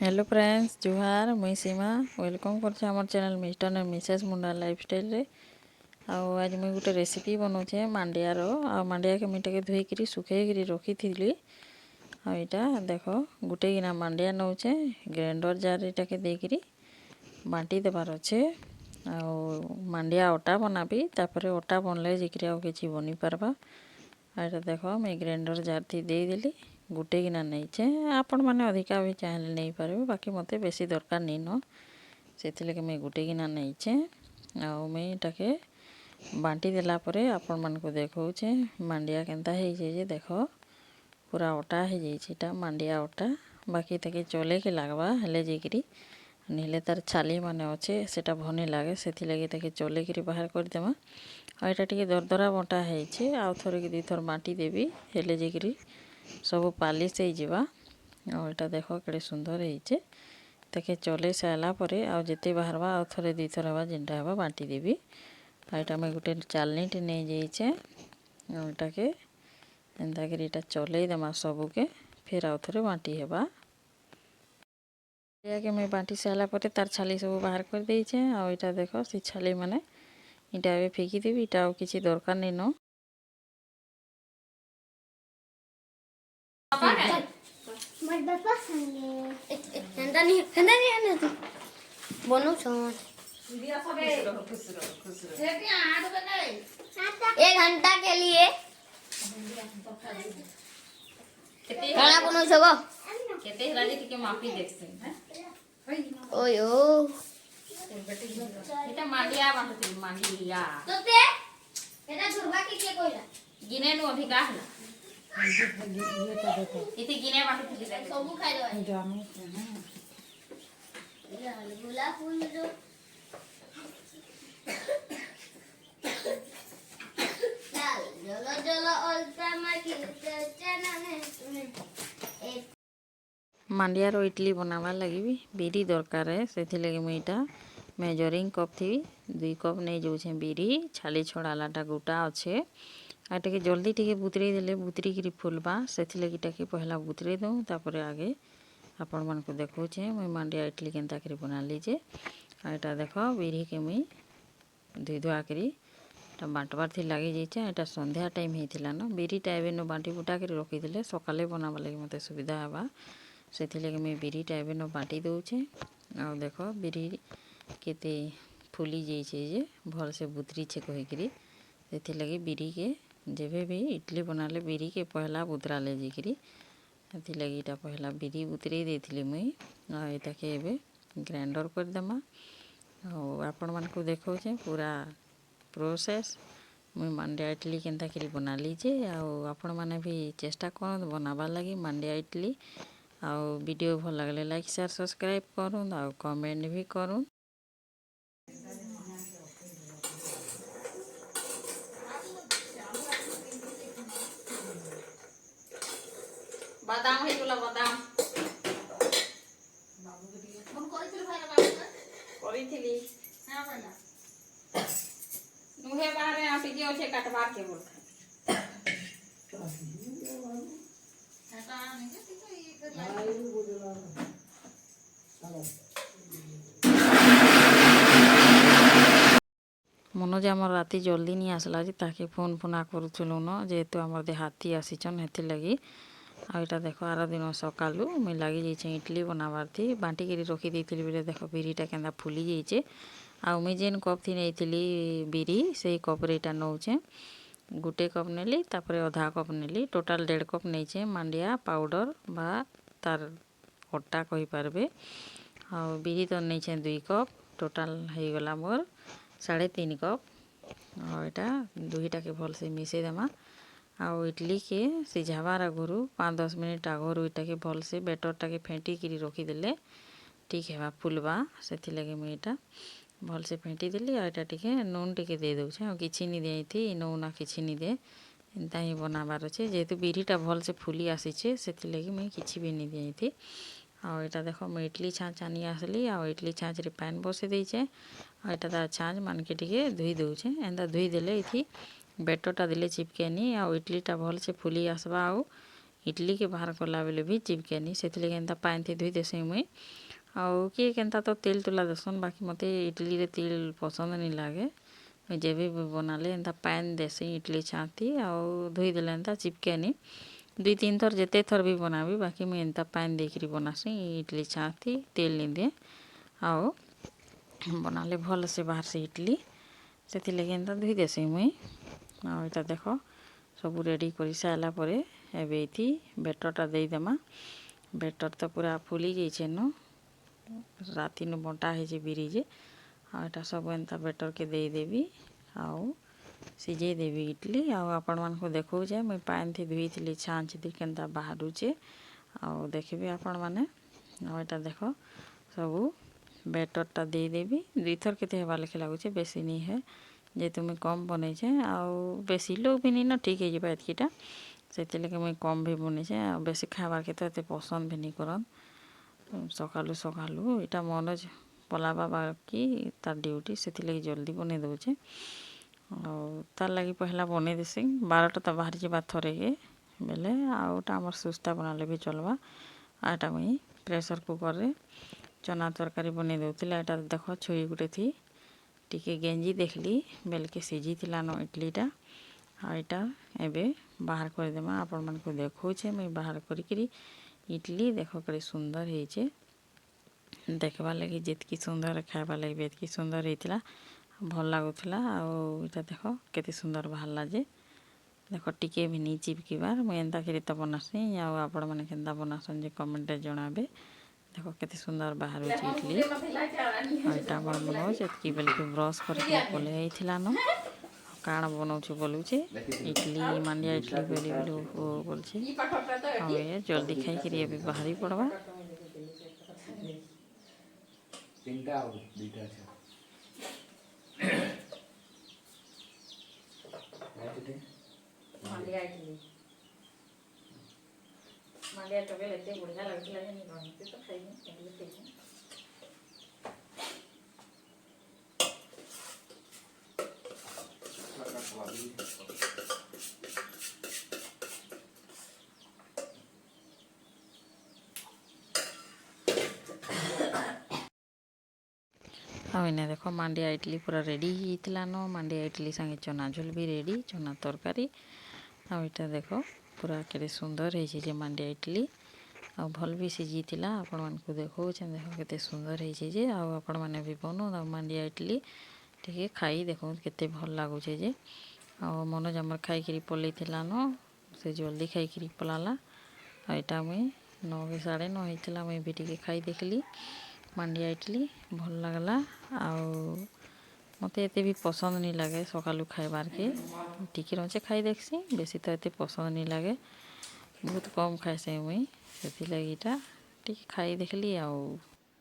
Hello friends जुहार मुई सीमा welcome कर channel mister and Mrs Munda lifestyle रे। आज मुई गोटे रेसिपी बनाऊे मांडियार मांडिया के मुझे धोईकरी सुखेकरी रखी थी। यहाँ देख गोटे गिना मांडिया नौचे ग्राइंडर जार के देकरी बांटी देवार अच्छे। मांडिया अटा बनाबी तापर अटा बनले जिक्री आउ किसी बनी पारबा। यहाँ देख मुझे ग्राइंडर जार थी देदेली गोटे गिना नहीं आपण मैंने अधिका भी चाहिए नहीं पारे बाकी मत बेसी दरकार नहीं न से मुझे गोटे गिना नहीं मुझे बांटी देला परे आपण मान को देखौचे मांडिया केनता है जे देख पूरा अटा हो जाइए मांडिया अटा बाकी तक चले के लगवा हेले जेकरी नीले तार छाली माने अच्छे सेटा भनी लगे से लगे चले कि बाहर करदेमा। और यहाँ टे दरदरा बंटा है आउ थर कि दी थर बांटी देवी हेले जेकरी सब पालिश हो जावा। और यहाँ देख के सुंदर है ताके चले सारा पर आते बाहरवा आउ थे दी थर हवा जेनटा हवा बांटी देवी। और यहाँ मैं गोटे चालनीटे नहीं जाइए यहाँ के एंता कर चल देमा सबके फिर आउ थे बांटी हेबा। के मैं बांटी सारा पर तार छाली सब बाहर कर देचे। यहाँ देख से छाली माने इटा ए फिकी देवी इटा आउ किसी दरकार नहीं न एक घंटा के लिए खाना बनो छगो केते हला जे के माफी देखसे हैं ओयो इटा मांडिया बांटती मांडिया तोते एटा झुरबा के कोइला गिने नु अधिका हला इति गिने बांटती सब खाइ दो जामे गुलाब फूल जो चलो चलो ओल्टा माकी चना में मांडिया रो इडली बनावा लगी भी बिरी दरकार है से लगे मुईटा मेजरिंग कप थी 2 कप नहीं जाऊे बिरी छाली छड़ालाटा गोटा अच्छे आ टे जल्दी टे बुतरे देले बुतरी की फुलबा से लगी टे पहला बुतरे दूँ तापर आगे आपण मान को देखौचे मुई मांडिया इडली केनता करी बना लीजे। आ यहाँ देख बिरी के मुई धोई धुआ करी बांटबार थी लगी जाइए। यहाँ संध्या टाइम होता न बिरीटा एवं न बांटी बुटा कर रखीदे सकाले बनावा लगे मत सुविधा हवा से लगे मुझे बिरीटा एवं न बांटी दौचे। आ देख बिरी केते फुली जाइए भल से बुतरी छे कहीकि से लगे बिरी के जेबे भी इडली बनाले बिरी के पहला बुतरा ले जाकरी से लगे इटा पहला बिरी बुतरे देती मुई यहाँ के एबे ग्राइंडर करदेमा। आपण मान को देखौचे पूरा प्रोसेस मुई मांडिया इडली केनता करी बना लीजे। आपण माने भी चेष्टा कर बनावा लगी मांडिया इडली। वीडियो भल लगले लाइक शेयर सब्सक्राइब करूँ आ कमेंट भी करूँ। बादाम है बोला बादाम हम कोइथिल भाई बाबू करी हां वाला नुहे बाहर आ टिके ओछे काटबार के बोल हटा नहीं के तो मनोज आमर राति जल्दी नहीं आसला जे ताके फोन फोना करूचलु न जेहेतु आमर दे हाथी आसीचन हेति लगी। आ यहाँ देख आर दिन सकालू मुई लगी जाइए इडली बनाबार थी बांटी कर रखी देती बेले देख बिरीटा केन्दा फुली जाइए। आ मुई जेन कप थी नहीं बिरी से कप्रे यहाँ नौचे गोटे कप नेली तापर आधा कप नेली टोटाल 1.5 कप नहीं मांडिया पाउडर बा तार अटा कही पारबे। आ बिरी तो नहीं 2 कप टोटाल हो गला मोर 3.5 कप। और यहाँ दुईटा के भल से मिसई देमा। आउ इडली के सिझाबार आगुरु 5-10 मिनट आगुरु इटा के भल से बेटरटा के फेंटी करी रखीदेले ठीक है फुलबा से लगे मुझे यहाँ भल से फेंटी देली। आ यहाँ टे नून टे दे दूचे और किसी नहीं दिए थी नौना किसी नहीं दे एंता ही बनाबार अच्छे जेहेतु बिरीटा भल से फुली आसीचे से लगे मुझे किसी भी नहीं दिए थी। और यहाँ देख मुझे इडली छाँच आनी आसली आ इडली छाँच रे पैन बसई देचे। और यहाँ तार छाँच मानके टे धोई दूचे एंता धोई देले ये बेटरटा देले चिपकेनी आ इडलीटा भल से फुली आसबा। इडली के बाहर कला बेले भी चिपकेनी से एंता पानी थी धोई देसी मुई आउ किए केनता तो तेल तुला देसन बाकी मते इडली रे तेल पसंद नहीं लागे मुई जेबे भी बनाले एंता पानी देसी इडली छाती आउ धोई देले एंता चिपकेनी 2-3 थर जेते थर भी बनाबी बाकी मुई एंता पानी देकरी बनासी इडली छाती तेल नहीं दे आउ बनाले भल से बाहर से इडली से लगे एंता धोई देसी मुई आउ इटा देख सब रेडी कर सारा पर एबे बेटरटा देदेमा बेटर तो पूरा फुली जाइए न राति न बंटा है बिरी जे आटा सब एंता बेटर के देदेवी आउ सिझे देवी इडली आउ आपण मान को देखो जे मुई पानी थी धोई थी छाँच दी केनता बाहरुचे आउ देखबे आपण माने आउ एटा देख सब बेटरटा देदेवी 2 थर केते हेबा लेखे लागुचे बेसी नहीं है जे तुम्हें कम बनै छे आउ बेसी लोग भी नहीं न ठीक है जे एतकीटा से लगे मुई कम भी बनै छे आ बेसी खाबार के तो एते पसंद भी नहीं करन सकालू सकालू इटा मनोज पलावा बाकी तार ड्यूटी से लगे जल्दी बनै दउचे और तार लगी पहला बनै देसी 12टा तो बाहर जावा थरे के बेले आउटा हमर सुस्ता बनाले भी चलवा आटा मुई प्रेशर कुकर रे चना तरकारी बनै दउतिला एटा देख छुई गुटे थी टिके गेंजी देखली बेल के सिझी थिला न इडलीटा आईटा एबे बाहर कर देमा आपण मन को देखो छे मैं बाहर करी इडली देखो करे सुंदर है देखवा लगी जितकी सुंदर खावा लगी बेतकी सुंदर होता भल लगुला आटा देख केते सुंदर बाहरला जे देख टिके भी नहीं चिपकिबार मुझे एंता करी तो बनासी आपण मैंने केन्ता बनासन जे कमेंट जनाबे देख केते सुंदर बाहर इडली आटा बड़ मनोज एतकी बेल के ब्रश करके पले आइथिला न काण बनाऊँ बोलूचे इडली मांडिया इडली बेली बोलछे हमें जल्दी खाई करी अभी बाहरी पड़वा मांडिया तो बेले बढ़िया लगला नहीं तो खाई आने देख मांडिया इडली पूरा रेडी होता न मांडिया इडली संगे चना झोल भी रेडी चना तरकारी आईटा देख पूरा के सुंदर है मांडिया इडली आ भल भी सिझीला आपण मान को देखो देख केते सुंदर है आपण मैंने भी बनाओ मांडिया इडली टे खाई देखो केते भल लगुचे जे आ मनोज आमर खाई पलई न से जल्दी खाई पलाला आईटा मुई 9 के 9:30 होता मुई भी टे खाई देखली मांडिया इडली भल लगला आउ मते एते भी पसंद नहीं लगे सकालू खाइबार के टिके रचे खाई देखसी बेसी तो एते पसंद नहीं लगे बहुत कम खाए से मुई से लगी टिके खाई देखली आउ